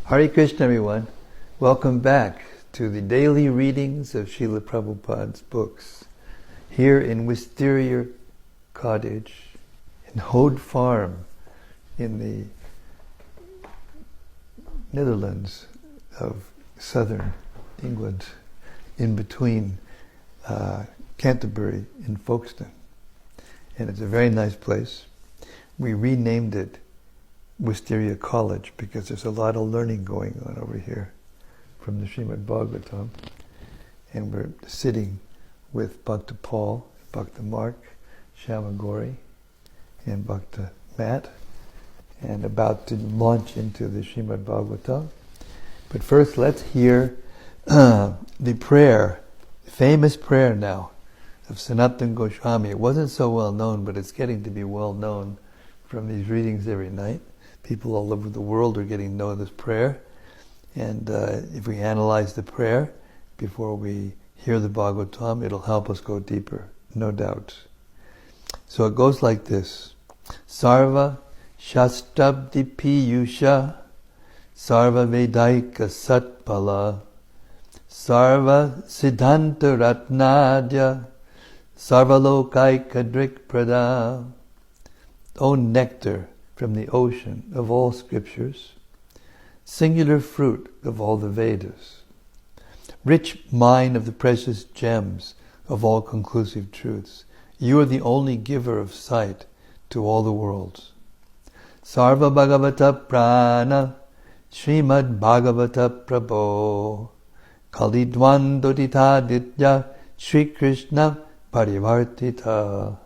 Hare Krishna, everyone. Welcome back to the daily readings of Srila Prabhupada's books here in Wisteria Cottage in Hode Farm in the Netherlands of southern England, in between Canterbury and Folkestone. And it's a very nice place. We renamed it Wisteria College because there's a lot of learning going on over here from the Srimad-Bhagavatam. And we're sitting with Bhakta Paul, Bhakta Mark, Shamagori, and Bhakta Matt, and about to launch into the Srimad-Bhagavatam. But first let's hear the prayer, famous prayer now, of Sanatana Goswami. It wasn't so well known, but it's getting to be well known from these readings every night. People all over the world are getting to know this prayer. And if we analyze the prayer before we hear the Bhagavatam, it'll help us go deeper, no doubt. So it goes like this. Sarva Shastabdi Piyusha Sarva Vedaika Satpala Sarva Siddhanta Ratnadya Sarva Lokaika Drikprada. O nectar from the ocean of all scriptures, singular fruit of all the Vedas, rich mine of the precious gems of all conclusive truths, you are the only giver of sight to all the worlds. Sarva Bhagavata Prana Srimad-Bhagavata Prabho Kalidwandodita Ditya Sri Krishna Parivartita.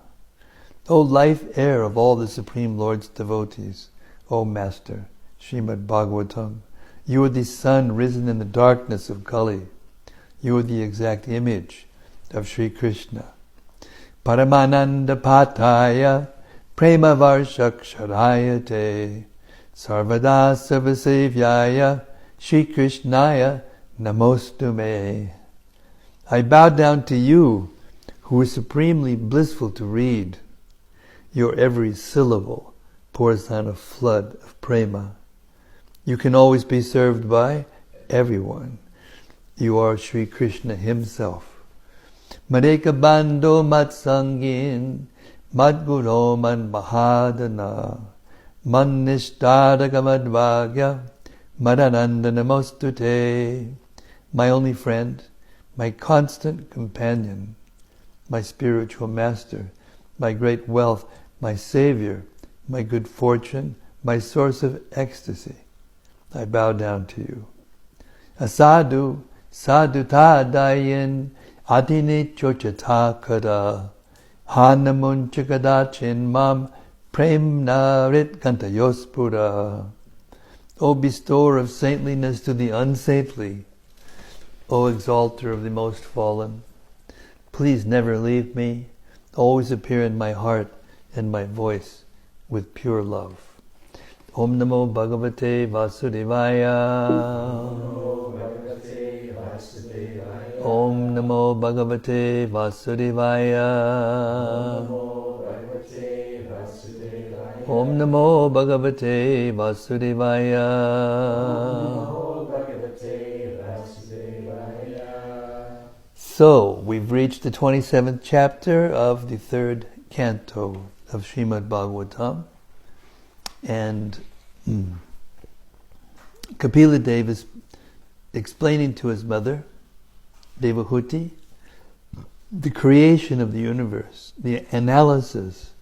O life air of all the Supreme Lord's devotees, O Master, Srimad-Bhagavatam, you are the sun risen in the darkness of Kali. You are the exact image of Sri Krishna. Paramananda Pataya Prema Varshaksharayate Sarvada Sarvasevyaya Sri Krishnaya Namostume. I bow down to you, who is supremely blissful to read. Your every syllable pours down a flood of prema. You can always be served by everyone. You are Sri Krishna himself. Madeka Bando Matsangin Madguro Man Mahadana Mannishtadagamadvagya Madananda Namostute. My only friend, my constant companion, my spiritual master, my great wealth, my savior, my good fortune, my source of ecstasy. I bow down to you. Asadu, saduta dayin, adini chochata kada, hanamun chakada chinmam, premna rit kantayospura. O bestower of saintliness to the unsaintly, O exalter of the most fallen, please never leave me. Always appear in my heart and my voice with pure love. Om Namo Bhagavate Vasudevaya. Om Namo Bhagavate Vasudevaya. Om Namo Bhagavate Vasudevaya. So, we've reached the 27th chapter of the third canto of Srimad-Bhagavatam, and Kapila Deva is explaining to his mother, Devahuti, the creation of the universe, the analysis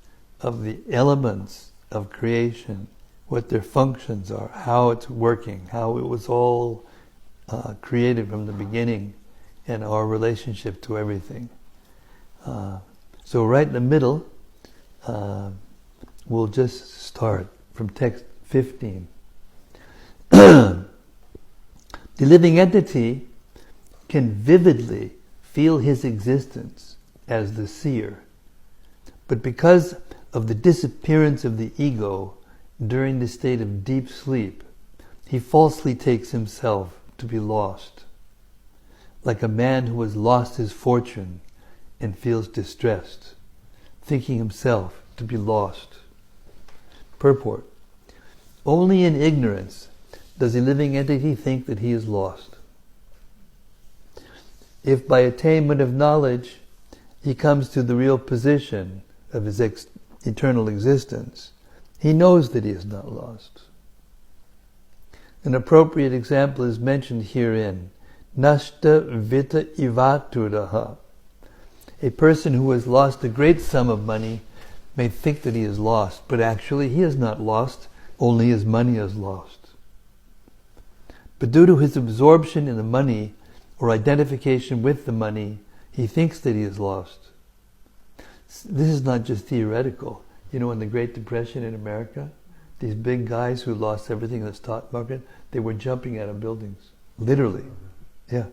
of the elements of creation, what their functions are, how it's working, how it was all created from the beginning, and our relationship to everything. So right in the middle, we'll just start from text 15. The living entity can vividly feel his existence as the seer, but because of the disappearance of the ego during the state of deep sleep, he falsely takes himself to be lost, like a man who has lost his fortune and feels distressed, thinking himself to be lost. Purport. Only in ignorance does a living entity think that he is lost. If by attainment of knowledge he comes to the real position of his eternal existence, he knows that he is not lost. An appropriate example is mentioned herein. Nashta vita ivaturaha. A person who has lost a great sum of money may think that he is lost, but actually he is not lost, only his money is lost. But due to his absorption in the money or identification with the money, he thinks that he is lost. This is not just theoretical. You know, in the Great Depression in America, these big guys who lost everything in the stock market, they were jumping out of buildings. Literally. Yeah.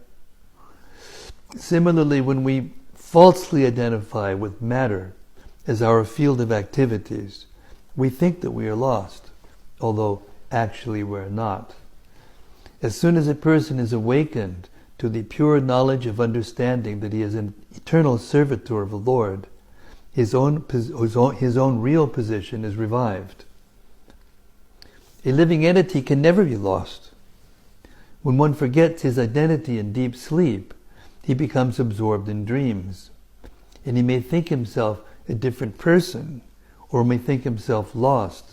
Similarly, when we falsely identify with matter as our field of activities, we think that we are lost, although actually we're not. As soon as a person is awakened to the pure knowledge of understanding that he is an eternal servitor of the Lord, his own real position is revived. A living entity can never be lost. When one forgets his identity in deep sleep, he becomes absorbed in dreams, and he may think himself a different person, or may think himself lost,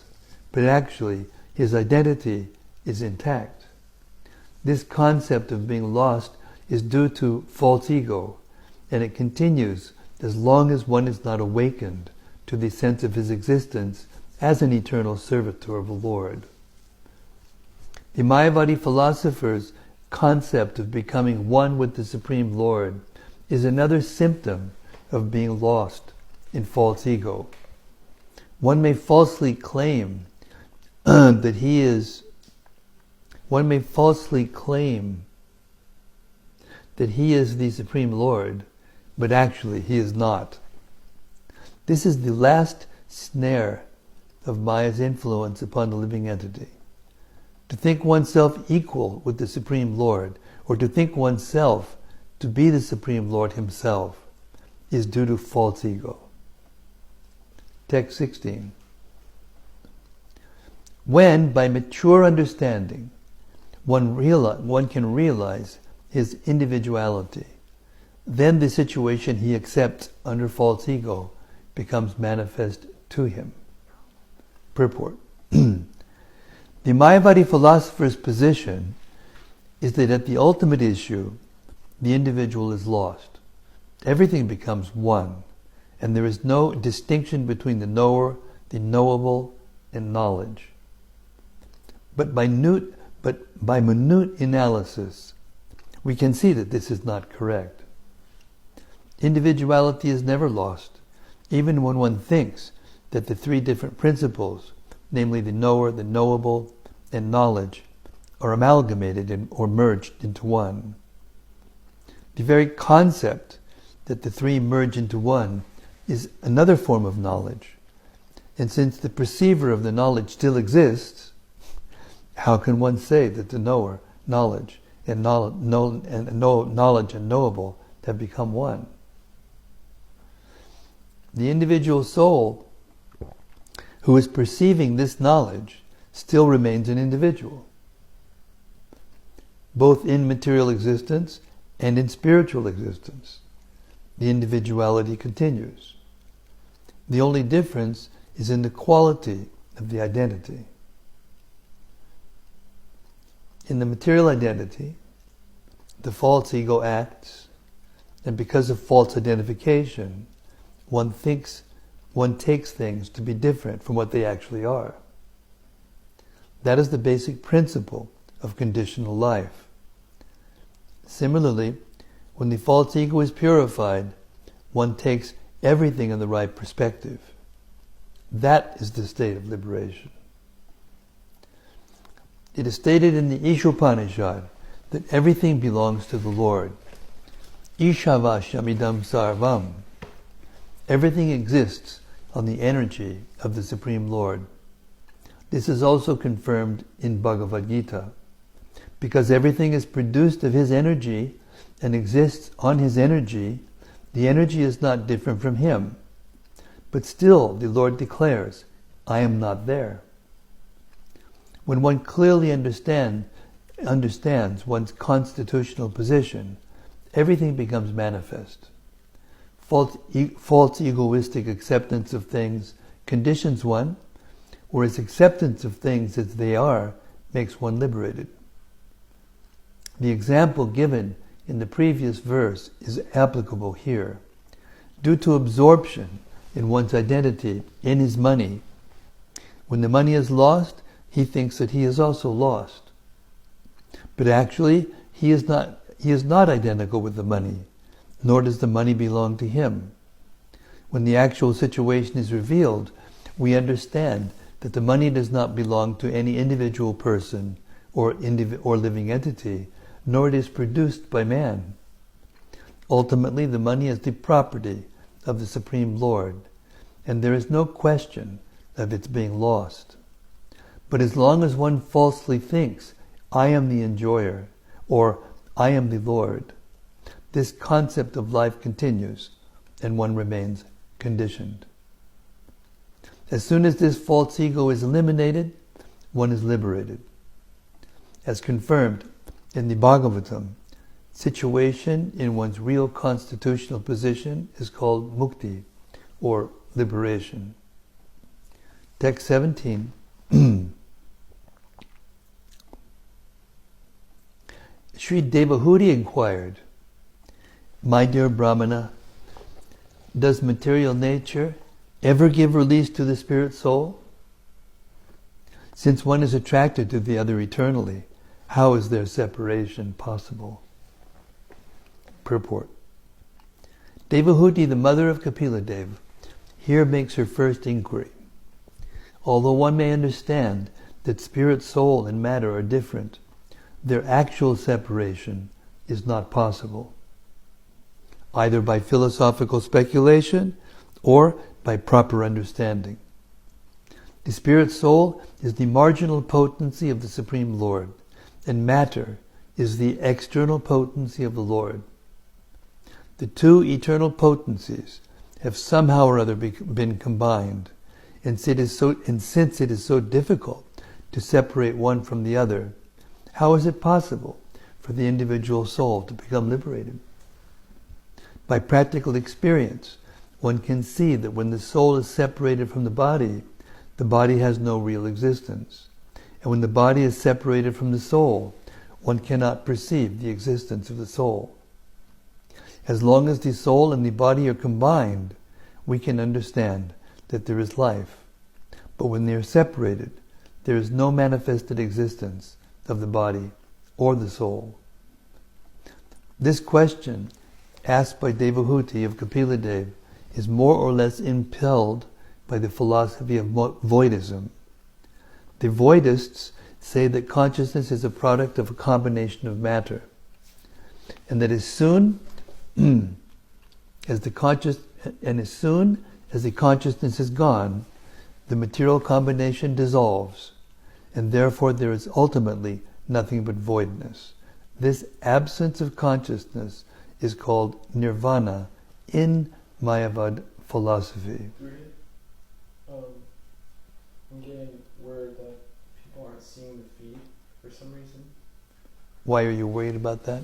but actually his identity is intact. This concept of being lost is due to false ego, and it continues as long as one is not awakened to the sense of his existence as an eternal servitor of the Lord. The Mayavadi philosophers' concept of becoming one with the Supreme Lord is another symptom of being lost in false ego. One may falsely claim that he is the Supreme Lord, but actually he is not. This is the last snare of Maya's influence upon the living entity. To think oneself equal with the Supreme Lord, or to think oneself to be the Supreme Lord himself, is due to false ego. Text 16. When, by mature understanding, one can realize his individuality, then the situation he accepts under false ego becomes manifest to him. Purport. The Mayavadi philosopher's position is that at the ultimate issue, the individual is lost. Everything becomes one, and there is no distinction between the knower, the knowable, and knowledge. But by minute analysis, we can see that this is not correct. Individuality is never lost, even when one thinks that the three different principles, namely the knower, the knowable, and knowledge, are amalgamated or merged into one. The very concept that the three merge into one is another form of knowledge. And since the perceiver of the knowledge still exists, how can one say that the knower, knowledge, and knowledge and knowable have become one? The individual soul who is perceiving this knowledge still remains an individual, both in material existence and in spiritual existence. The individuality continues. The only difference is in the quality of the identity. In the material identity, the false ego acts, and because of false identification, one takes things to be different from what they actually are. That is the basic principle of conditional life. Similarly, when the false ego is purified, one takes everything in the right perspective. That is the state of liberation. It is stated in the Ishopanishad that everything belongs to the Lord. Ishavashamidam sarvam. Everything exists on the energy of the Supreme Lord. This is also confirmed in Bhagavad Gita. Because everything is produced of his energy and exists on his energy, the energy is not different from him. But still, the Lord declares, I am not there. When one clearly understands one's constitutional position, everything becomes manifest. False egoistic acceptance of things conditions one, whereas acceptance of things as they are makes one liberated. The example given in the previous verse is applicable here. Due to absorption in one's identity in his money, when the money is lost, he thinks that he is also lost. But actually, he is not identical with the money, nor does the money belong to him. When the actual situation is revealed, we understand that the money does not belong to any individual person or living entity, nor it is produced by man. Ultimately, the money is the property of the Supreme Lord, and there is no question of its being lost. But as long as one falsely thinks, I am the enjoyer, or I am the Lord, this concept of life continues, and one remains conditioned. As soon as this false ego is eliminated, one is liberated. As confirmed in the Bhagavatam, situation in one's real constitutional position is called mukti, or liberation. Text 17. Sri Devahuti inquired, My dear Brahmana, does material nature ever give release to the spirit soul? Since one is attracted to the other eternally, how is their separation possible? Purport. Devahuti, the mother of Kapila Deva, here makes her first inquiry. Although one may understand that spirit, soul, and matter are different, their actual separation is not possible, either by philosophical speculation or by proper understanding. The spirit soul is the marginal potency of the Supreme Lord, and matter is the external potency of the Lord. The two eternal potencies have somehow or other been combined, and since it is so difficult to separate one from the other, how is it possible for the individual soul to become liberated? By practical experience, one can see that when the soul is separated from the body has no real existence. And when the body is separated from the soul, one cannot perceive the existence of the soul. As long as the soul and the body are combined, we can understand that there is life. But when they are separated, there is no manifested existence of the body or the soul. This question, asked by Devahuti of Kapila Deva, is more or less impelled by the philosophy of voidism. The voidists say that consciousness is a product of a combination of matter, and that as soon as the consciousness is gone, the material combination dissolves, and therefore there is ultimately nothing but voidness. This absence of consciousness is called nirvana in Mayavad philosophy. I'm getting word that people aren't seeing the feed for some reason. Why are you worried about that?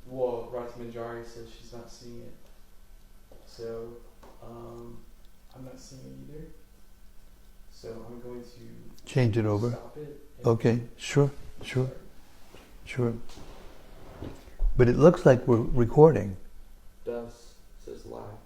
Well, Rati Manjari says she's not seeing it. So, I'm not seeing it either. So I'm going to change it over. Stop it. Okay, sure. But it looks like we're recording. Does says live.